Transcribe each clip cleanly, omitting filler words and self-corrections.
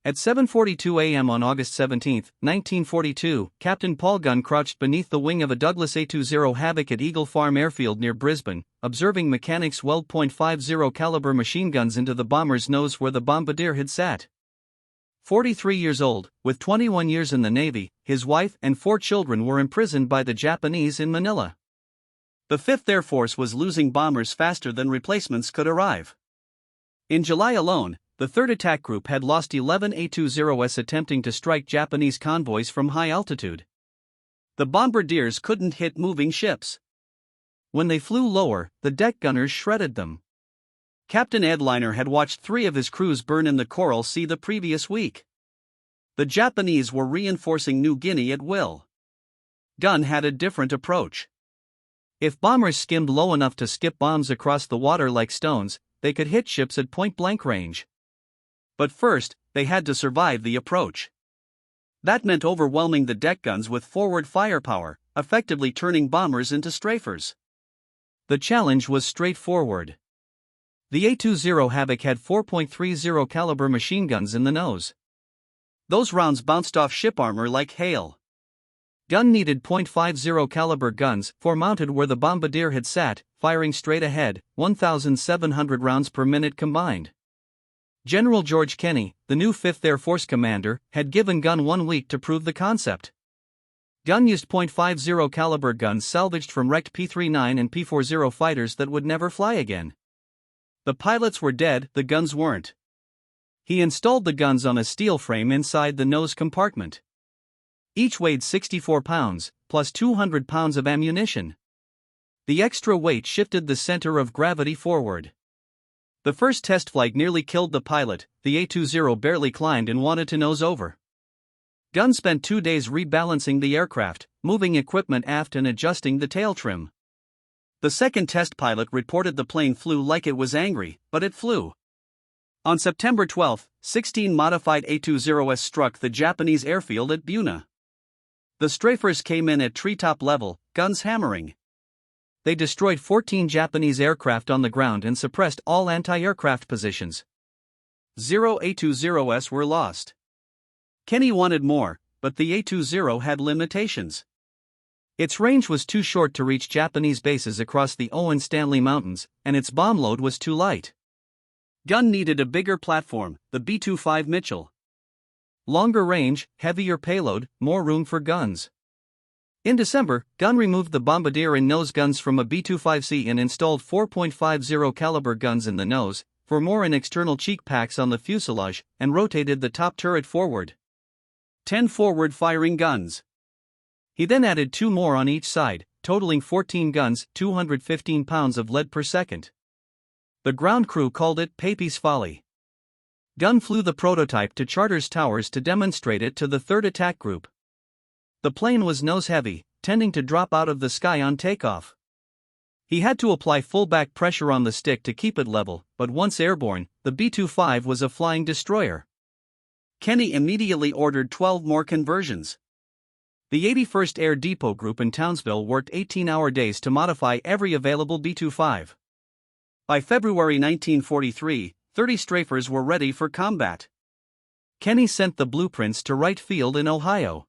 At 7:42 a.m. on August 17, 1942, Captain Paul Gunn crouched beneath the wing of a Douglas A-20 Havoc at Eagle Farm Airfield near Brisbane, observing mechanics weld .50 caliber machine guns into the bomber's nose where the bombardier had sat. 43 years old, with 21 years in the Navy, his wife and 4 children were imprisoned by the Japanese in Manila. The 5th Air Force was losing bombers faster than replacements could arrive. In July alone, the 3rd Attack Group had lost 11 A-20s attempting to strike Japanese convoys from high altitude. The bombardiers couldn't hit moving ships. When they flew lower, the deck gunners shredded them. Captain Ed Liner had watched 3 of his crews burn in the Coral Sea the previous week. The Japanese were reinforcing New Guinea at will. Gunn had a different approach. If bombers skimmed low enough to skip bombs across the water like stones, they could hit ships at point-blank range. But first, they had to survive the approach. That meant overwhelming the deck guns with forward firepower, effectively turning bombers into strafers. The challenge was straightforward. The A-20 Havoc had 4.30 caliber machine guns in the nose. Those rounds bounced off ship armor like hail. Gunn needed .50 caliber guns, mounted where the bombardier had sat, firing straight ahead, 1,700 rounds per minute combined. General George Kenney, the new 5th Air Force commander, had given Gunn 1 week to prove the concept. Gunn used .50 caliber guns salvaged from wrecked P-39 and P-40 fighters that would never fly again. The pilots were dead, the guns weren't. He installed the guns on a steel frame inside the nose compartment. Each weighed 64 pounds, plus 200 pounds of ammunition. The extra weight shifted the center of gravity forward. The first test flight nearly killed the pilot. The A-20 barely climbed and wanted to nose over. Gunn spent 2 days rebalancing the aircraft, moving equipment aft and adjusting the tail trim. The second test pilot reported the plane flew like it was angry, but it flew. On September 12, 16 modified A-20s struck the Japanese airfield at Buna. The strafers came in at treetop level, guns hammering. They destroyed 14 Japanese aircraft on the ground and suppressed all anti-aircraft positions. 0 A-20s were lost. Kenney wanted more, but the A-20 had limitations. Its range was too short to reach Japanese bases across the Owen Stanley Mountains, and its bomb load was too light. Gunn needed a bigger platform, the B-25 Mitchell. Longer range, heavier payload, more room for guns. In December, Gunn removed the bombardier and nose guns from a B-25C and installed 4.50 caliber guns in the nose, for more and external cheek packs on the fuselage, and rotated the top turret forward. 10 forward-firing guns. He then added 2 more on each side, totaling 14 guns, 215 pounds of lead per second. The ground crew called it Papy's Folly. Gunn flew the prototype to Charters Towers to demonstrate it to the 3rd Attack Group. The plane was nose-heavy, tending to drop out of the sky on takeoff. He had to apply full back pressure on the stick to keep it level, but once airborne, the B-25 was a flying destroyer. Kenney immediately ordered 12 more conversions. The 81st Air Depot Group in Townsville worked 18-hour days to modify every available B-25. By February 1943, 30 strafers were ready for combat. Kenney sent the blueprints to Wright Field in Ohio.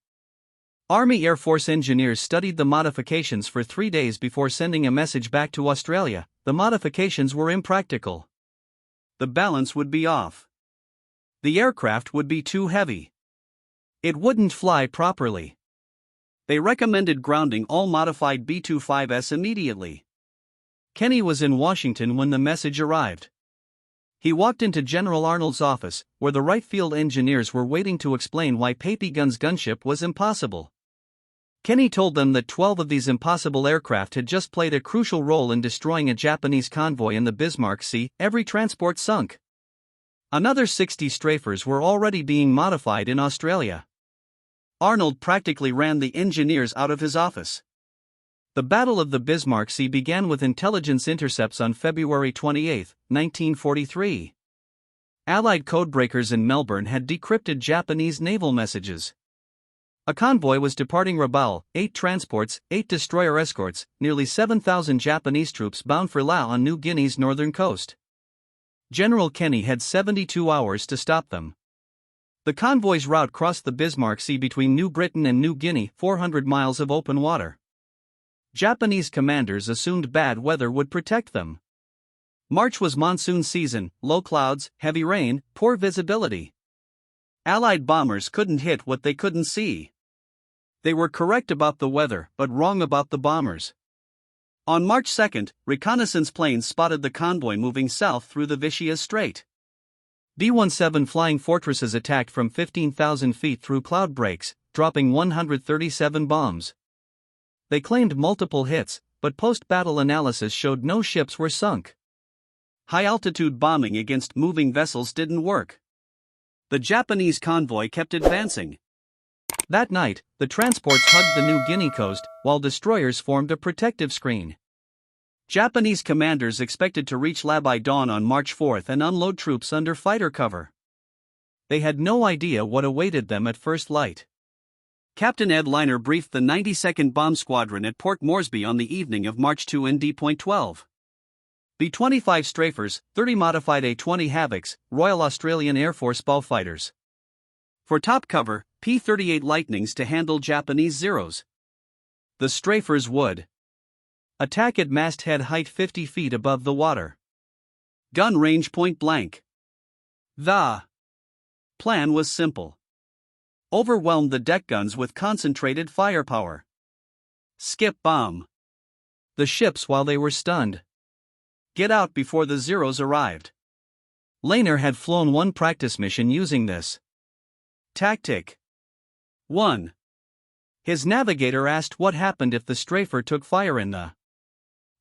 Army Air Force engineers studied the modifications for 3 days before sending a message back to Australia. The modifications were impractical. The balance would be off. The aircraft would be too heavy. It wouldn't fly properly. They recommended grounding all modified B-25s immediately. Kenney was in Washington when the message arrived. He walked into General Arnold's office, where the Wright Field engineers were waiting to explain why Papy Gunn's gunship was impossible. Kenney told them that 12 of these impossible aircraft had just played a crucial role in destroying a Japanese convoy in the Bismarck Sea. Every transport sunk. Another 60 strafers were already being modified in Australia. Arnold practically ran the engineers out of his office. The Battle of the Bismarck Sea began with intelligence intercepts on February 28, 1943. Allied codebreakers in Melbourne had decrypted Japanese naval messages. A convoy was departing Rabaul, 8 transports, 8 destroyer escorts, nearly 7,000 Japanese troops bound for Laos on New Guinea's northern coast. General Kenney had 72 hours to stop them. The convoy's route crossed the Bismarck Sea between New Britain and New Guinea, 400 miles of open water. Japanese commanders assumed bad weather would protect them. March was monsoon season, low clouds, heavy rain, poor visibility. Allied bombers couldn't hit what they couldn't see. They were correct about the weather, but wrong about the bombers. On March 2, reconnaissance planes spotted the convoy moving south through the Vitiaz Strait. B-17 Flying Fortresses attacked from 15,000 feet through cloud breaks, dropping 137 bombs. They claimed multiple hits, but post-battle analysis showed no ships were sunk. High-altitude bombing against moving vessels didn't work. The Japanese convoy kept advancing. That night, the transports hugged the New Guinea coast, while destroyers formed a protective screen. Japanese commanders expected to reach La by dawn on March 4 and unload troops under fighter cover. They had no idea what awaited them at first light. Captain Ed Liner briefed the 92nd Bomb Squadron at Port Moresby on the evening of March 2 ND.12. B-25 Strafers, 30 modified A-20 Havocs, Royal Australian Air Force ballfighters. For top cover, P-38 Lightnings to handle Japanese Zeros. The Strafers would attack at masthead height 50 feet above the water. Gun range point blank. The plan was simple. Overwhelm the deck guns with concentrated firepower. Skip bomb the ships while they were stunned. Get out before the Zeros arrived. Lehner had flown one practice mission using this tactic. 1. His navigator asked what happened if the strafer took fire in the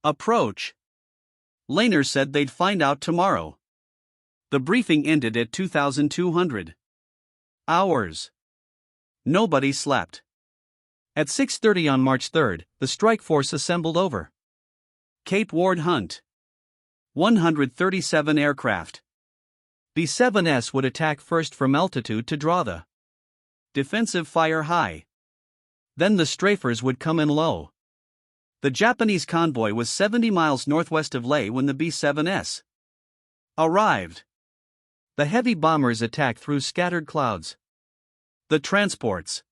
approach. Lehner said they'd find out tomorrow. The briefing ended at 2,200 hours. Nobody slept. At 6:30 on March 3, the strike force assembled over Cape Ward Hunt. 137 aircraft. B-7S would attack first from altitude to draw the defensive fire high. Then the strafers would come in low. The Japanese convoy was 70 miles northwest of Leh when the B-7S arrived. The heavy bombers attacked through scattered clouds. The transports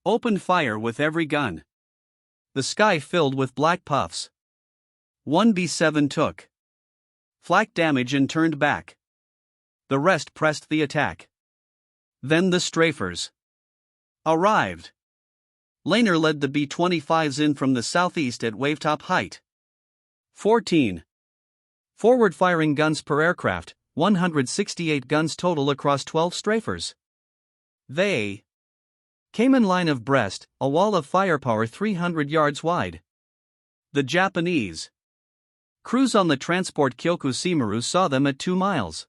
opened fire with every gun. The sky filled with black puffs. One B-7 took flak damage and turned back. The rest pressed the attack. Then the strafers arrived. Lehner led the B-25s in from the southeast at wavetop height. 14 forward-firing guns per aircraft, 168 guns total across 12 strafers. They came in line of breast, a wall of firepower 300 yards wide. The Japanese crews on the transport Kyoku Simaru saw them at 2 miles.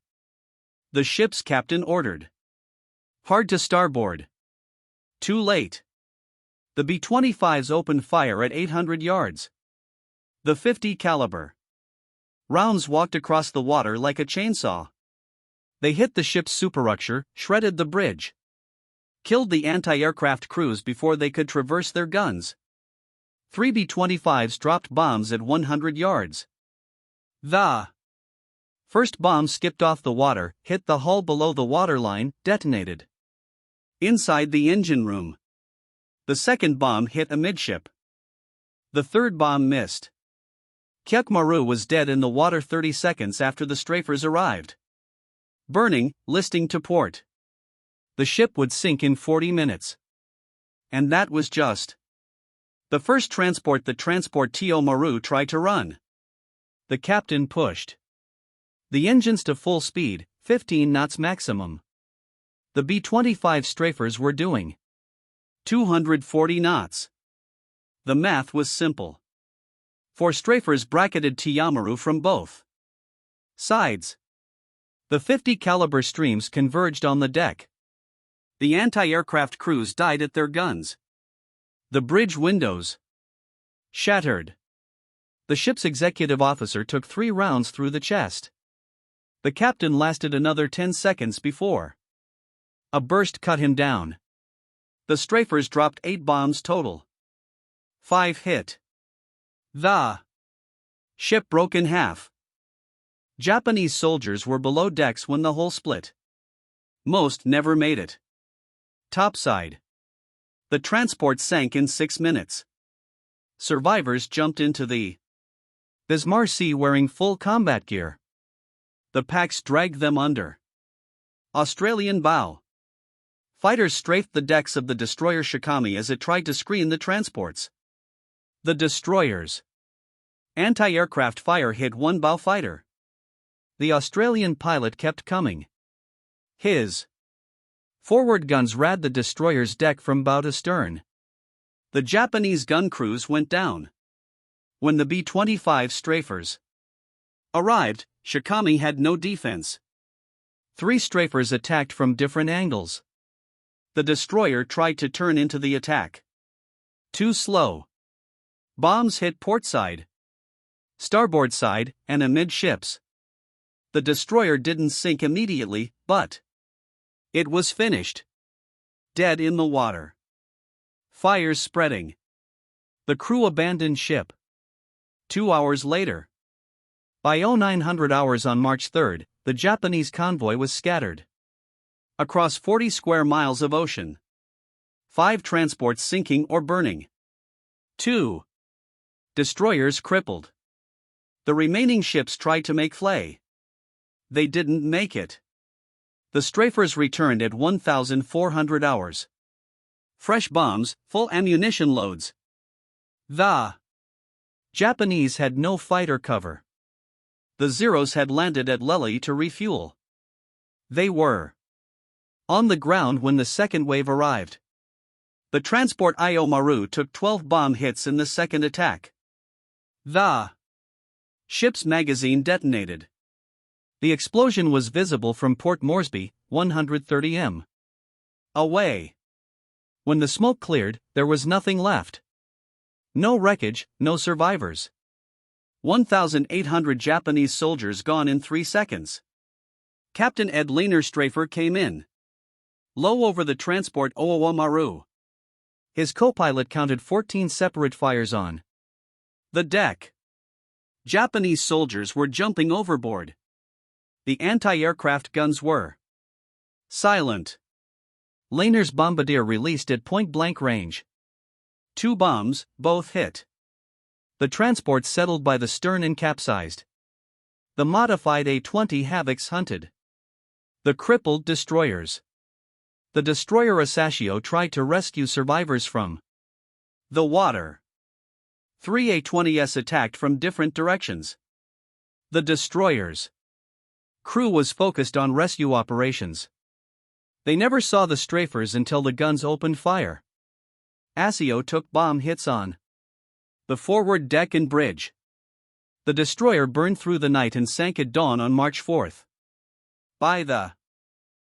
The ship's captain ordered hard to starboard. Too late. The B-25s opened fire at 800 yards. The 50 caliber rounds walked across the water like a chainsaw. They hit the ship's superstructure, shredded the bridge, killed the anti-aircraft crews before they could traverse their guns. 3 B-25s dropped bombs at 100 yards. The first bomb skipped off the water, hit the hull below the waterline, detonated inside the engine room. The second bomb hit amidship. The third bomb missed. Kyukmaru was dead in the water 30 seconds after the strafers arrived. Burning, listing to port. The ship would sink in 40 minutes. And that was just the first transport the transport Tio Maru tried to run. The captain pushed the engines to full speed, 15 knots maximum. The B-25 strafers were doing 240 knots. The math was simple. 4 strafers bracketed Tiyamaru from both sides. The 50 caliber streams converged on the deck. The anti-aircraft crews died at their guns. The bridge windows shattered. The ship's executive officer took 3 rounds through the chest. The captain lasted another 10 seconds before a burst cut him down. The strafers dropped 8 bombs total. 5 hit. The ship broke in half. Japanese soldiers were below decks when the hull split. Most never made it. Topside. The transport sank in 6 minutes. Survivors jumped into the Bismarck Sea wearing full combat gear. The packs dragged them under. Australian bow. Fighters strafed the decks of the destroyer Shikami as it tried to screen the transports. The destroyer's anti-aircraft fire hit one bow fighter. The Australian pilot kept coming. His forward guns rad the destroyer's deck from bow to stern. The Japanese gun crews went down. When the B-25 strafers arrived, Shikami had no defense. 3 strafers attacked from different angles. The destroyer tried to turn into the attack. Too slow. Bombs hit port side, starboard side, and amidships. The destroyer didn't sink immediately, but it was finished. Dead in the water. Fires spreading. The crew abandoned ship. 2 hours later. By 0900 hours on March 3, the Japanese convoy was scattered across 40 square miles of ocean. 5 transports sinking or burning. 2 destroyers crippled. The remaining ships tried to make flay. They didn't make it. The strafers returned at 1,400 hours. Fresh bombs, full ammunition loads. The Japanese had no fighter cover. The Zeros had landed at Lely to refuel. They were on the ground when the second wave arrived. The transport Io Maru took 12 bomb hits in the second attack. The ship's magazine detonated. The explosion was visible from Port Moresby, 130 m away. When the smoke cleared, there was nothing left. No wreckage, no survivors. 1,800 Japanese soldiers gone in 3 seconds. Captain Ed Lehner Strafer came in low over the transport Io Maru. His co-pilot counted 14 separate fires on the deck. Japanese soldiers were jumping overboard. The anti-aircraft guns were silent. Lehner's bombardier released at point-blank range. 2 bombs, both hit. The transport settled by the stern and capsized. The modified A-20 Havocs hunted the crippled destroyers. The destroyer Asashio tried to rescue survivors from the water. 3 A-20s attacked from different directions. The destroyer's crew was focused on rescue operations. They never saw the strafers until the guns opened fire. Asio took bomb hits on the forward deck and bridge. The destroyer burned through the night and sank at dawn on March 4. By the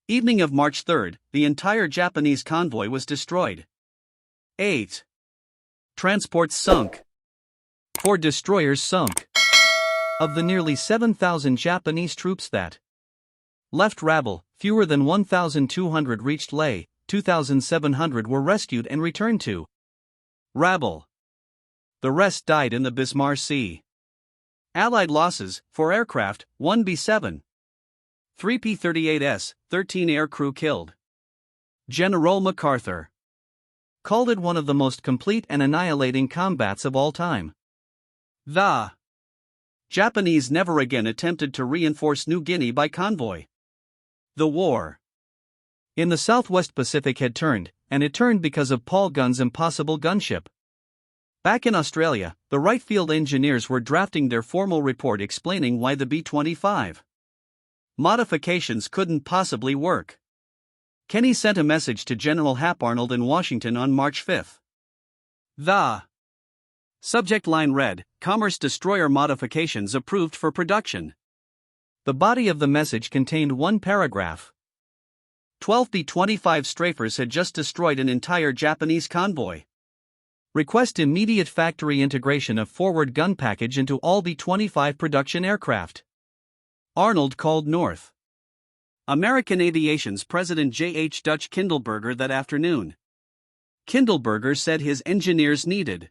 evening of March 3, the entire Japanese convoy was destroyed. 8 transports sunk. 4 destroyers sunk. Of the nearly 7,000 Japanese troops that left Ravel, fewer than 1,200 reached Leh, 2,700 were rescued and returned to Ravel. The rest died in the Bismarck Sea. Allied losses: 4 aircraft, 1 B-7, 3 P-38s, 13 air crew killed. General MacArthur called it one of the most complete and annihilating combats of all time. The Japanese never again attempted to reinforce New Guinea by convoy. The war in the Southwest Pacific had turned, and it turned because of Paul Gunn's impossible gunship. Back in Australia, the Wright Field engineers were drafting their formal report explaining why the B-25 modifications couldn't possibly work. Kenny sent a message to General Hap Arnold in Washington on March 5. The subject line read, "Commerce Destroyer Modifications Approved for Production." The body of the message contained one paragraph. 12 B-25 strafers had just destroyed an entire Japanese convoy. Request immediate factory integration of forward gun package into all B-25 production aircraft. Arnold called North American Aviation's President J.H. Dutch Kindleberger that afternoon. Kindleberger said his engineers needed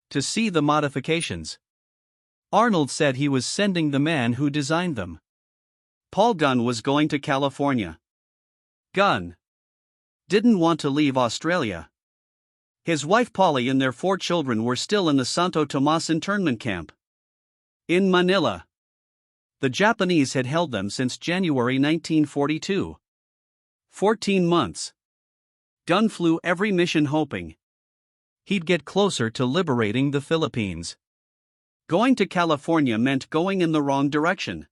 to see the modifications. Arnold said he was sending the man who designed them. Paul Gunn was going to California. Gunn didn't want to leave Australia. His wife Polly and their 4 children were still in the Santo Tomas internment camp in Manila. The Japanese had held them since January 1942. 14 months. Gunn flew every mission hoping he'd get closer to liberating the Philippines. Going to California meant going in the wrong direction.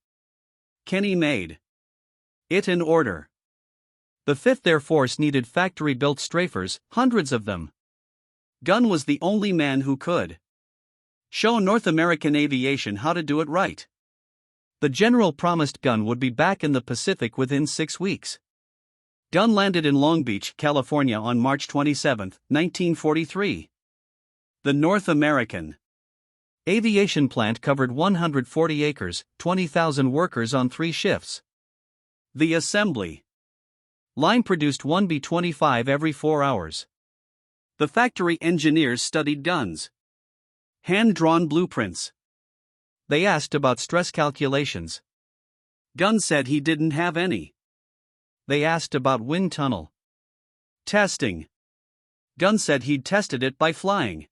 Kenny made it in order. The 5th Air Force needed factory-built strafers, hundreds of them. Gunn was the only man who could show North American aviation how to do it right. The general promised Gunn would be back in the Pacific within 6 weeks. Gunn landed in Long Beach, California on March 27, 1943. The North American aviation plant covered 140 acres, 20,000 workers on 3 shifts. The assembly line produced one B-25 every 4 hours. The factory engineers studied Gunn's hand-drawn blueprints. They asked about stress calculations. Gunn said he didn't have any. They asked about wind tunnel testing. Gunn said he'd tested it by flying.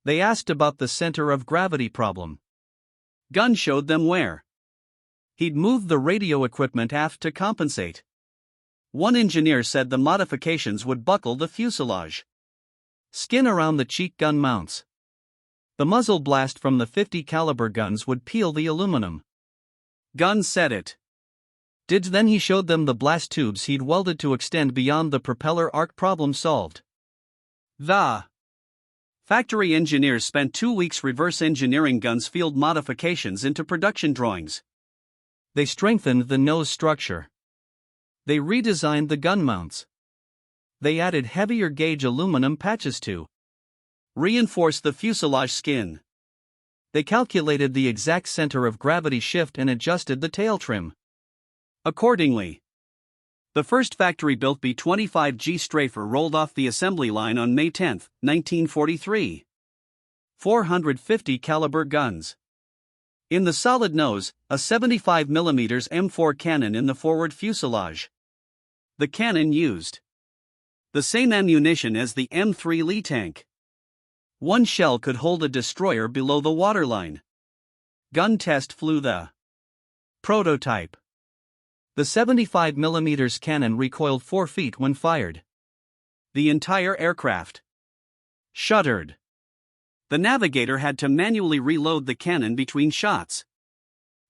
They asked about the center of gravity problem. Gunn showed them where he'd moved the radio equipment aft to compensate. One engineer said the modifications would buckle the fuselage skin around the cheek gun mounts. The muzzle blast from the .50 caliber guns would peel the aluminum. Gunn said it did. Then he showed them the blast tubes he'd welded to extend beyond the propeller arc. Problem solved. The factory engineers spent 2 weeks reverse engineering Gunn's field modifications into production drawings. They strengthened the nose structure. They redesigned the gun mounts. They added heavier gauge aluminum patches to reinforce the fuselage skin. They calculated the exact center of gravity shift and adjusted the tail trim accordingly. The first factory-built B-25G Strafer rolled off the assembly line on May 10, 1943. 450 caliber guns. In the solid nose, a 75mm M4 cannon in the forward fuselage. The cannon used the same ammunition as the M3 Lee tank. One shell could hold a destroyer below the waterline. Gunn test flew the prototype. The 75mm cannon recoiled 4 feet when fired. The entire aircraft shuddered. The navigator had to manually reload the cannon between shots.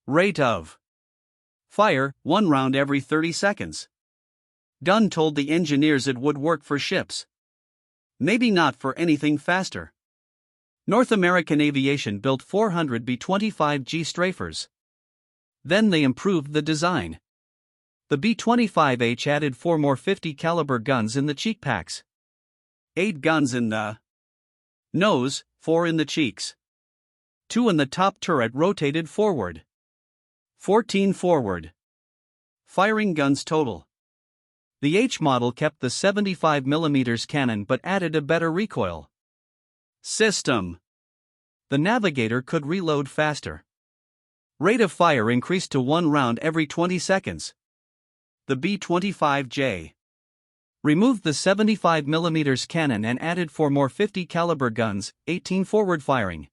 Rate of fire, 1 round every 30 seconds. Gunn told the engineers it would work for ships. Maybe not for anything faster. North American Aviation built 400 B-25G Strafers. Then they improved the design. The B-25H added 4 more .50 caliber guns in the cheek packs. 8 guns in the nose, 4 in the cheeks. 2 in the top turret rotated forward. 14 forward firing guns total. The H model kept the 75mm cannon but added a better recoil system. The navigator could reload faster. Rate of fire increased to 1 round every 20 seconds. The B-25J removed the 75mm cannon and added 4 more .50 caliber guns, 18 forward firing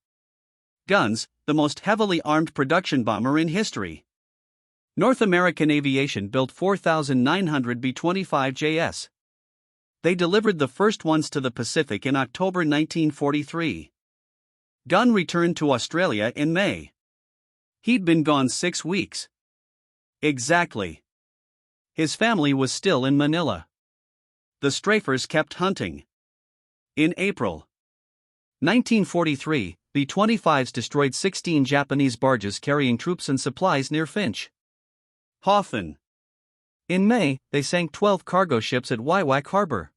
guns, the most heavily armed production bomber in history. North American Aviation built 4,900 B-25JS. They delivered the first ones to the Pacific in October 1943. Gunn returned to Australia in May. He'd been gone 6 weeks. Exactly. His family was still in Manila. The strafers kept hunting. In April 1943, B-25s destroyed 16 Japanese barges carrying troops and supplies near Finch Hafen. In May, they sank 12 cargo ships at Waiwak Harbor.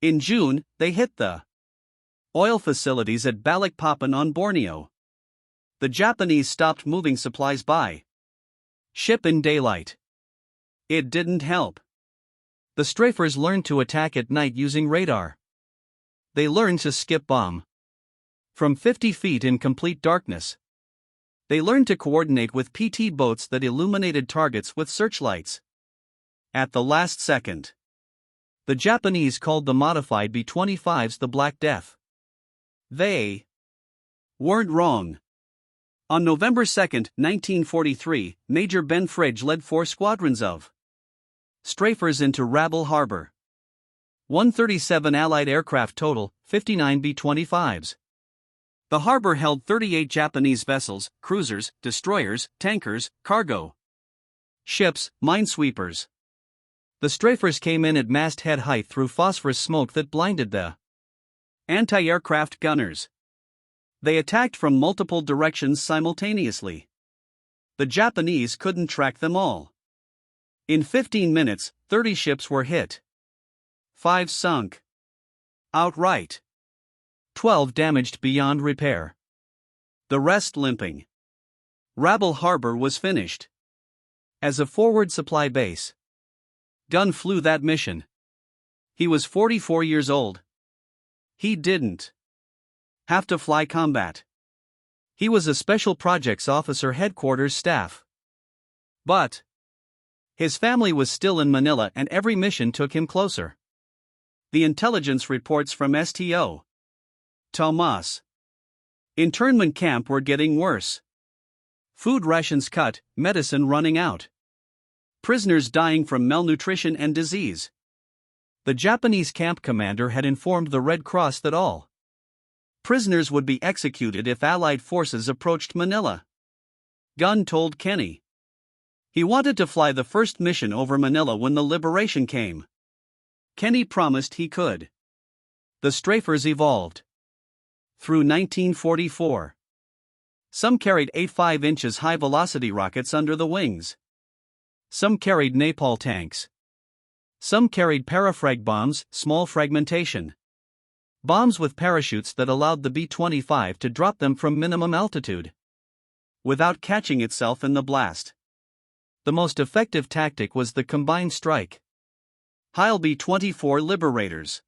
In June, they hit the oil facilities at Balikpapan on Borneo. The Japanese stopped moving supplies by ship in daylight. It didn't help. The strafers learned to attack at night using radar. They learned to skip bomb from 50 feet in complete darkness. They learned to coordinate with PT boats that illuminated targets with searchlights. At the last second, the Japanese called the modified B-25s the Black Death. They weren't wrong. On November 2, 1943, Major Ben Fridge led 4 squadrons of strafers into Rabaul Harbor. 137 Allied aircraft total, 59 B-25s. The harbor held 38 Japanese vessels, cruisers, destroyers, tankers, cargo ships, minesweepers. The strafers came in at masthead height through phosphorus smoke that blinded the anti-aircraft gunners. They attacked from multiple directions simultaneously. The Japanese couldn't track them all. In 15 minutes, 30 ships were hit. 5 sunk outright. 12 damaged beyond repair. The rest limping. Rabaul Harbor was finished. As a forward supply base, Gunn flew that mission. He was 44 years old. He didn't have to fly combat. He was a Special Projects Officer Headquarters staff. But his family was still in Manila and every mission took him closer. The intelligence reports from Sto. Tomas. Internment camp were getting worse. Food rations cut, medicine running out. Prisoners dying from malnutrition and disease. The Japanese camp commander had informed the Red Cross that all prisoners would be executed if Allied forces approached Manila. Gunn told Kenny he wanted to fly the first mission over Manila when the liberation came. Kenny promised he could. The strafers evolved through 1944. Some carried 8.5 inches high-velocity rockets under the wings. Some carried napalm tanks. Some carried parafrag bombs, small fragmentation bombs with parachutes that allowed the B-25 to drop them from minimum altitude without catching itself in the blast. The most effective tactic was the combined strike. Heil B-24 Liberators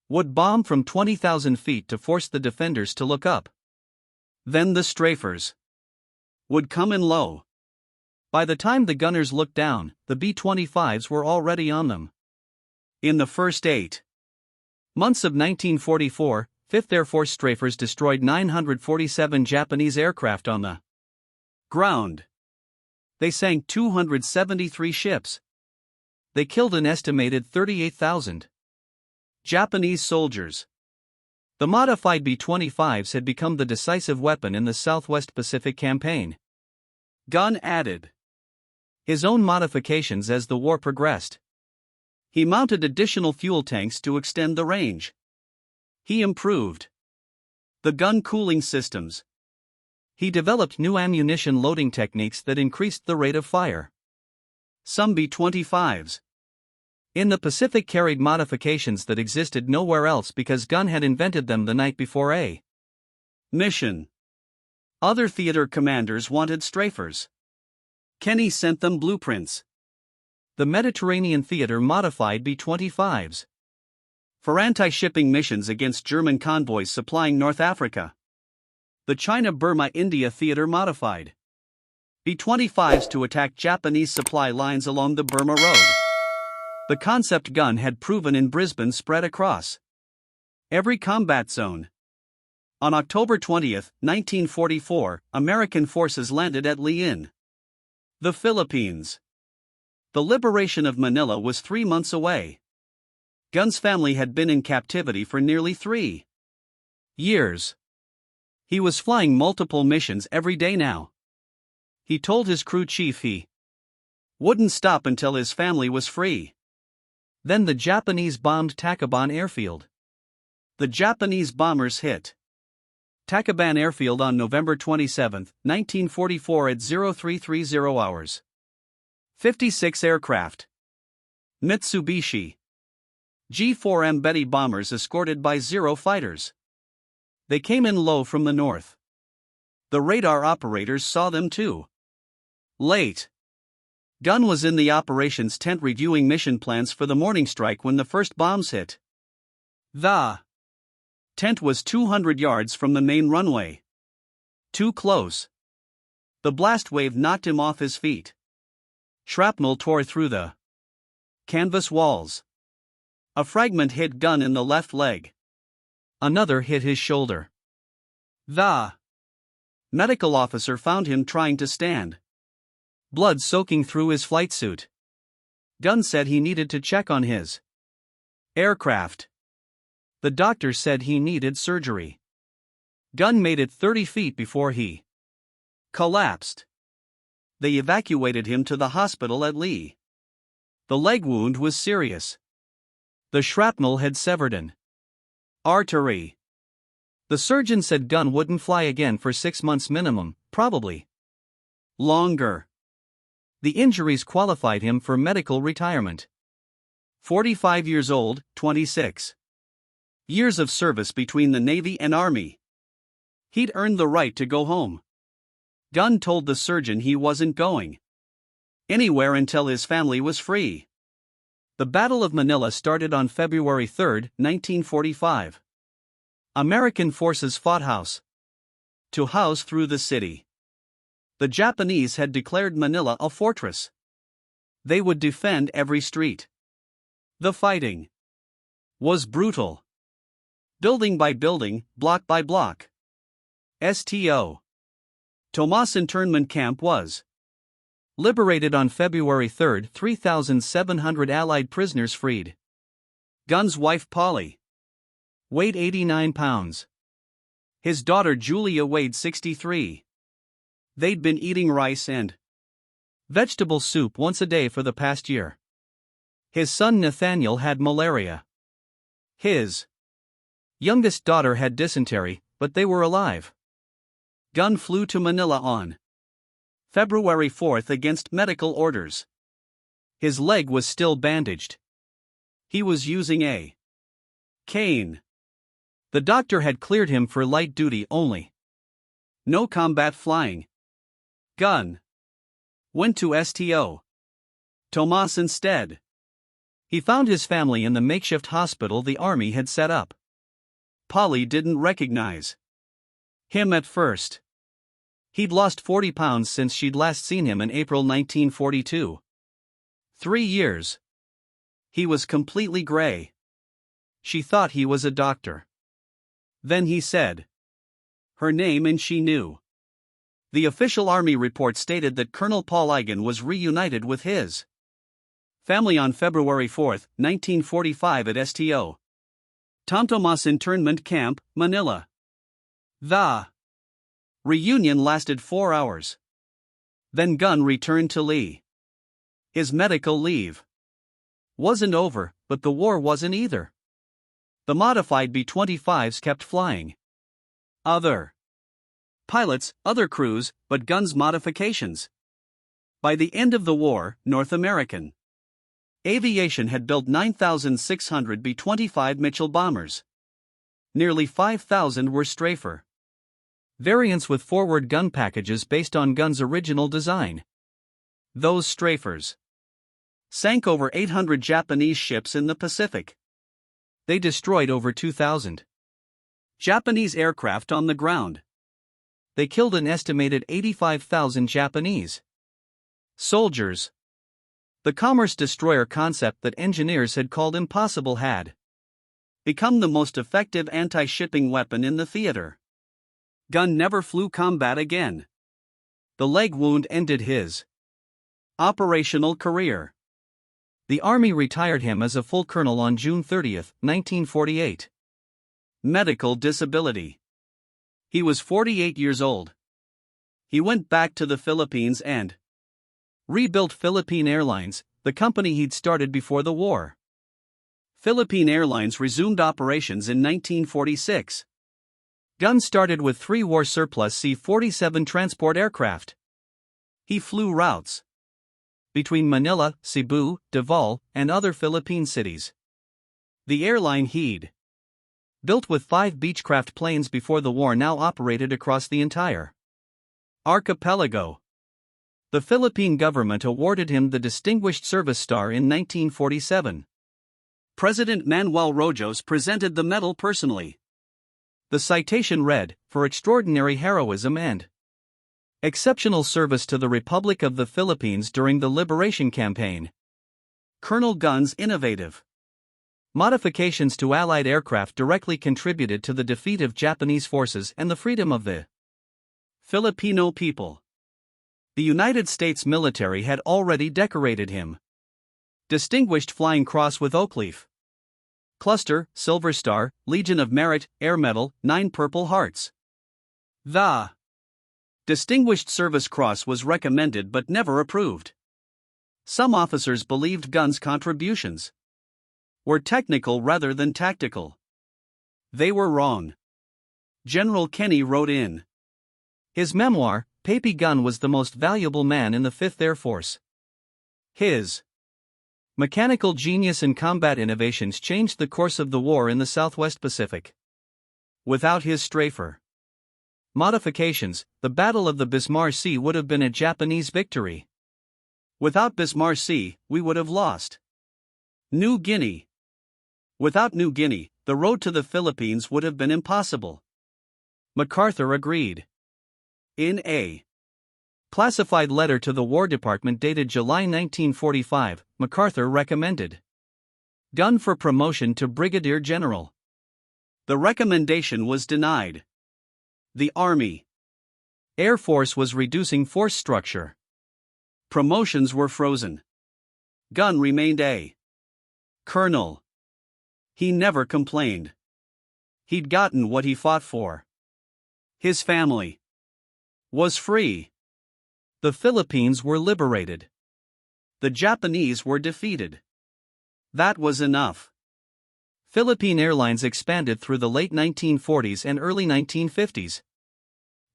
would bomb from 20,000 feet to force the defenders to look up. Then the strafers would come in low. By the time the gunners looked down, the B-25s were already on them. In the first 8 months of 1944, 5th Air Force strafers destroyed 947 Japanese aircraft on the ground. They sank 273 ships. They killed an estimated 38,000 Japanese soldiers. The modified B-25s had become the decisive weapon in the Southwest Pacific campaign. Gunn added his own modifications as the war progressed. He mounted additional fuel tanks to extend the range. He improved the gun cooling systems. He developed new ammunition loading techniques that increased the rate of fire. Some B-25s in the Pacific carried modifications that existed nowhere else because Gunn had invented them the night before a mission. Other theater commanders wanted strafers. Kenny sent them blueprints. The Mediterranean theater modified B-25s for anti-shipping missions against German convoys supplying North Africa. The China-Burma-India theater modified B-25s to attack Japanese supply lines along the Burma Road. The concept gun had proven in Brisbane spread across every combat zone. On October 20, 1944, American forces landed at Leon, the Philippines. The liberation of Manila was 3 months away. Gunn's family had been in captivity for nearly 3 years. He was flying multiple missions every day now. He told his crew chief he wouldn't stop until his family was free. Then the Japanese bombed Tacubon airfield. The Japanese bombers hit Tacubon airfield on November 27, 1944 at 0330 hours. 56 aircraft. Mitsubishi G-4M Betty bombers escorted by 0 fighters. They came in low from the north. The radar operators saw them too. Late. Gunn was in the operations tent reviewing mission plans for the morning strike when the first bombs hit. The tent was 200 yards from the main runway. Too close. The blast wave knocked him off his feet. Shrapnel tore through the canvas walls. A fragment hit Gunn in the left leg. Another hit his shoulder. The medical officer found him trying to stand. Blood soaking through his flight suit. Gunn said he needed to check on his aircraft. The doctor said he needed surgery. Gunn made it 30 feet before he collapsed. They evacuated him to the hospital at Lee. The leg wound was serious. The shrapnel had severed an artery. The surgeon said Gunn wouldn't fly again for 6 months minimum, probably longer. The injuries qualified him for medical retirement. 45 years old, 26 years of service between the Navy and Army. He'd earned the right to go home. Gunn told the surgeon he wasn't going anywhere until his family was free. The Battle of Manila started on February 3, 1945. American forces fought house to house through the city. The Japanese had declared Manila a fortress. They would defend every street. The fighting was brutal. Building by building, block by block. Sto. Tomas internment camp was liberated on February 3, 3,700 Allied prisoners freed. Gunn's wife Polly weighed 89 pounds. His daughter Julia weighed 63. They'd been eating rice and vegetable soup once a day for the past year. His son Nathaniel had malaria. His youngest daughter had dysentery, but they were alive. Gunn flew to Manila on February 4 against medical orders. His leg was still bandaged. He was using a cane. The doctor had cleared him for light duty only. No combat flying. Gunn went to Sto. Tomas instead. He found his family in the makeshift hospital the Army had set up. Polly didn't recognize him at first. He'd lost 40 pounds since she'd last seen him in April 1942. 3 years. He was completely gray. She thought he was a doctor. Then he said her name and she knew. The official Army report stated that Colonel Paul Egan was reunited with his family on February 4, 1945 at Sto. Tomas internment camp, Manila. The reunion lasted 4 hours. Then Gunn returned to Lee. His medical leave wasn't over, but the war wasn't either. The modified B-25s kept flying. Other pilots, other crews, but Gunn's modifications. By the end of the war, North American aviation had built 9,600 B-25 Mitchell bombers. Nearly 5,000 were Strafer variants with forward gun packages based on Gunn's original design. Those Strafers sank over 800 Japanese ships in the Pacific. They destroyed over 2,000 Japanese aircraft on the ground. They killed an estimated 85,000 Japanese soldiers. The commerce destroyer concept that engineers had called impossible had become the most effective anti-shipping weapon in the theater. Gunn never flew combat again. The leg wound ended his operational career. The Army retired him as a full colonel on June 30, 1948. Medical disability. He was 48 years old. He went back to the Philippines and rebuilt Philippine Airlines, the company he'd started before the war. Philippine Airlines resumed operations in 1946. Gunn started with 3 war surplus C-47 transport aircraft. He flew routes between Manila, Cebu, Naval, and other Philippine cities. The airline he'd built with 5 Beechcraft planes before the war now operated across the entire archipelago. The Philippine government awarded him the Distinguished Service Star in 1947. President Manuel Rojos presented the medal personally. The citation read, "For extraordinary heroism and exceptional service to the Republic of the Philippines during the Liberation Campaign." Colonel Gun's innovative modifications to Allied aircraft directly contributed to the defeat of Japanese forces and the freedom of the Filipino people. The United States military had already decorated him. Distinguished Flying Cross with Oakleaf Cluster, Silver Star, Legion of Merit, Air Medal, 9 Purple Hearts. The Distinguished Service Cross was recommended but never approved. Some officers believed Gun's contributions were technical rather than tactical. They were wrong. General Kenny wrote in his memoir, Papy Gun was the most valuable man in the 5th Air Force. His mechanical genius and combat innovations changed the course of the war in the Southwest Pacific. Without his strafer modifications, the Battle of the Bismarck Sea would have been a Japanese victory. Without Bismarck Sea, we would have lost. New Guinea. Without New Guinea, the road to the Philippines would have been impossible. MacArthur agreed. In a classified letter to the War Department dated July 1945, MacArthur recommended Gun for promotion to Brigadier General. The recommendation was denied. The Army Air Force was reducing force structure. Promotions were frozen. Gun remained a colonel. He never complained. He'd gotten what he fought for. His family was free. The Philippines were liberated. The Japanese were defeated. That was enough. Philippine Airlines expanded through the late 1940s and early 1950s.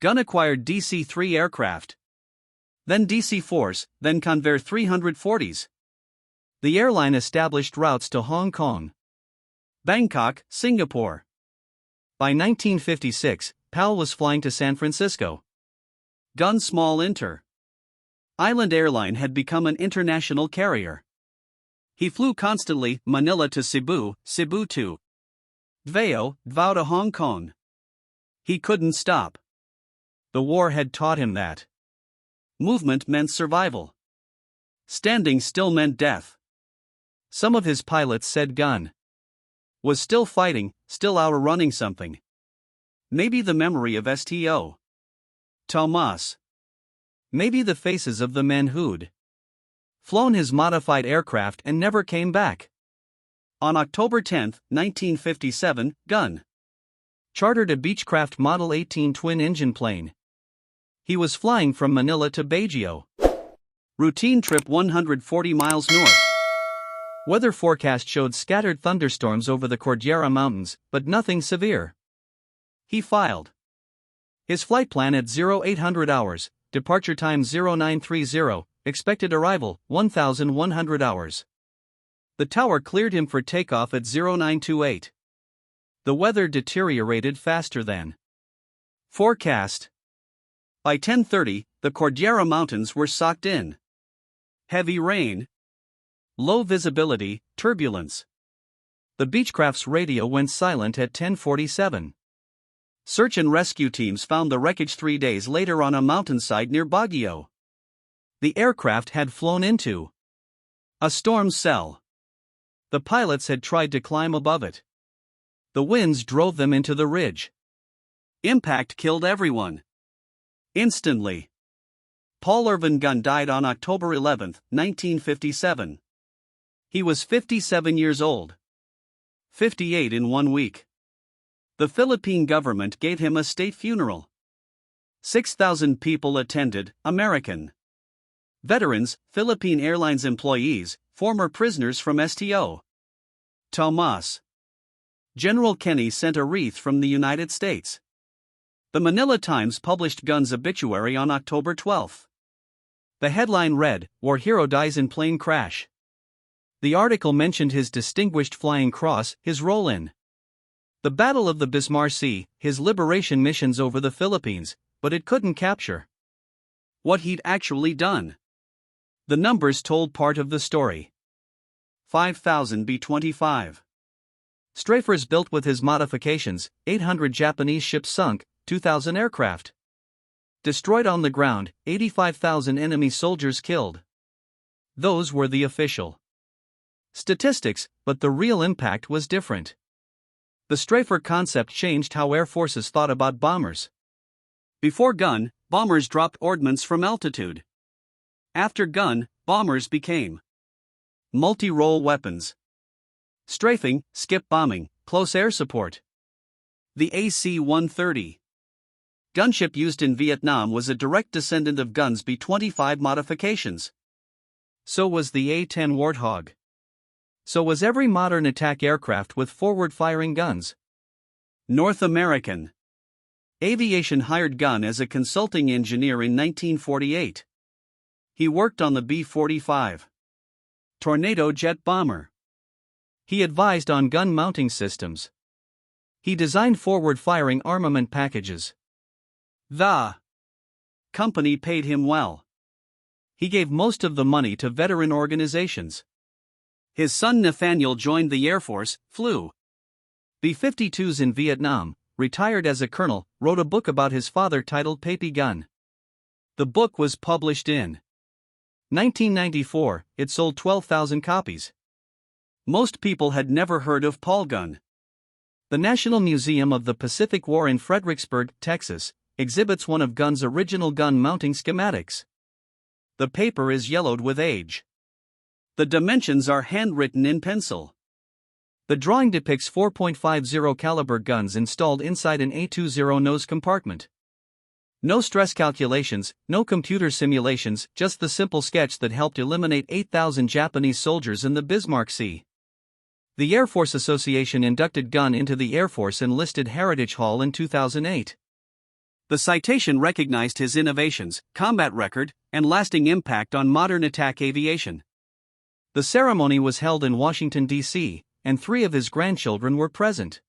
Gun acquired DC-3 aircraft. Then DC-4s, then Convair 340s. The airline established routes to Hong Kong, Bangkok, Singapore. By 1956, PAL was flying to San Francisco. Gun's small Island Airline had become an international carrier. He flew constantly, Manila to Cebu, Cebu to Davao, Davao to Hong Kong. He couldn't stop. The war had taught him that movement meant survival. Standing still meant death. Some of his pilots said Gun was still fighting, still outrunning something. Maybe the memory of Sto. Tomas. Maybe the faces of the men who'd flown his modified aircraft and never came back. On October 10, 1957, Gun chartered a Beechcraft Model 18 twin-engine plane. He was flying from Manila to Baguio. Routine trip 140 miles north. Weather forecast showed scattered thunderstorms over the Cordillera Mountains, but nothing severe. He filed his flight plan at 0800 hours, departure time 0930, expected arrival 1100 hours. The tower cleared him for takeoff at 0928. The weather deteriorated faster than forecast. By 10:30, the Cordillera Mountains were socked in heavy rain, low visibility, turbulence. The Beechcraft's radio went silent at 10:47. Search and rescue teams found the wreckage 3 days later on a mountainside near Baguio. The aircraft had flown into a storm cell. The pilots had tried to climb above it. The winds drove them into the ridge. Impact killed everyone. Instantly. Paul Irvin Gun died on October 11, 1957. He was 57 years old. 58 in 1 week. The Philippine government gave him a state funeral. 6,000 people attended, American veterans, Philippine Airlines employees, former prisoners from Sto. Tomas. General Kenny sent a wreath from the United States. The Manila Times published Gun's obituary on October 12. The headline read, "War Hero Dies in Plane Crash." The article mentioned his distinguished flying cross, his role in the Battle of the Bismarck Sea, his liberation missions over the Philippines, but it couldn't capture what he'd actually done. The numbers told part of the story. 5,000 B-25 strafers built with his modifications, 800 Japanese ships sunk, 2,000 aircraft destroyed on the ground, 85,000 enemy soldiers killed. Those were the official statistics, but the real impact was different. The strafer concept changed how air forces thought about bombers. Before gun, bombers dropped ordnance from altitude. After gun, bombers became multi-role weapons. Strafing, skip bombing, close air support. The AC-130 gunship used in Vietnam was a direct descendant of guns B-25 modifications. So was the A-10 Warthog. So was every modern attack aircraft with forward-firing guns. North American Aviation hired Gunn as a consulting engineer in 1948. He worked on the B-45 Tornado jet bomber. He advised on gun mounting systems. He designed forward-firing armament packages. The company paid him well. He gave most of the money to veteran organizations. His son Nathaniel joined the Air Force, flew B-52s in Vietnam, retired as a colonel, wrote a book about his father titled Papy Gun. The book was published in 1994, it sold 12,000 copies. Most people had never heard of Paul Gunn. The National Museum of the Pacific War in Fredericksburg, Texas, exhibits one of Gunn's original gun mounting schematics. The paper is yellowed with age. The dimensions are handwritten in pencil. The drawing depicts 4.50 caliber guns installed inside an A-20 nose compartment. No stress calculations, no computer simulations, just the simple sketch that helped eliminate 8,000 Japanese soldiers in the Bismarck Sea. The Air Force Association inducted Gunn into the Air Force Enlisted Heritage Hall in 2008. The citation recognized his innovations, combat record, and lasting impact on modern attack aviation. The ceremony was held in Washington, D.C., and 3 of his grandchildren were present.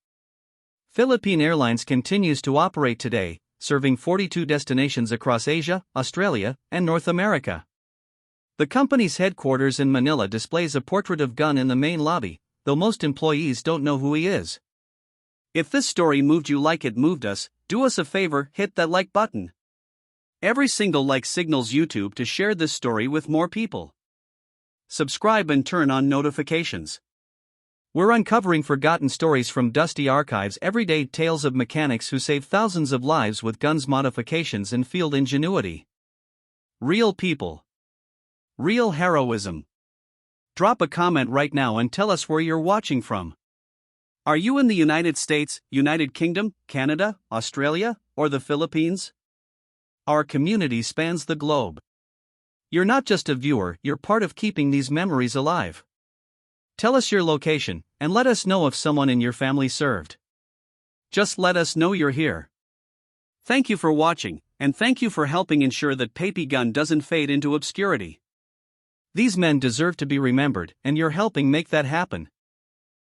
Philippine Airlines continues to operate today, serving 42 destinations across Asia, Australia, and North America. The company's headquarters in Manila displays a portrait of Gunn in the main lobby, though most employees don't know who he is. If this story moved you like it moved us, do us a favor, hit that like button. Every single like signals YouTube to share this story with more people. Subscribe and turn on notifications. We're uncovering forgotten stories from dusty archives, everyday tales of mechanics who saved thousands of lives with guns modifications and field ingenuity. Real people. Real heroism. Drop a comment right now and tell us where you're watching from. Are you in the United States, United Kingdom, Canada, Australia, or the Philippines? Our community spans the globe. You're not just a viewer, you're part of keeping these memories alive. Tell us your location, and let us know if someone in your family served. Just let us know you're here. Thank you for watching, and thank you for helping ensure that Papy Gun doesn't fade into obscurity. These men deserve to be remembered, and you're helping make that happen.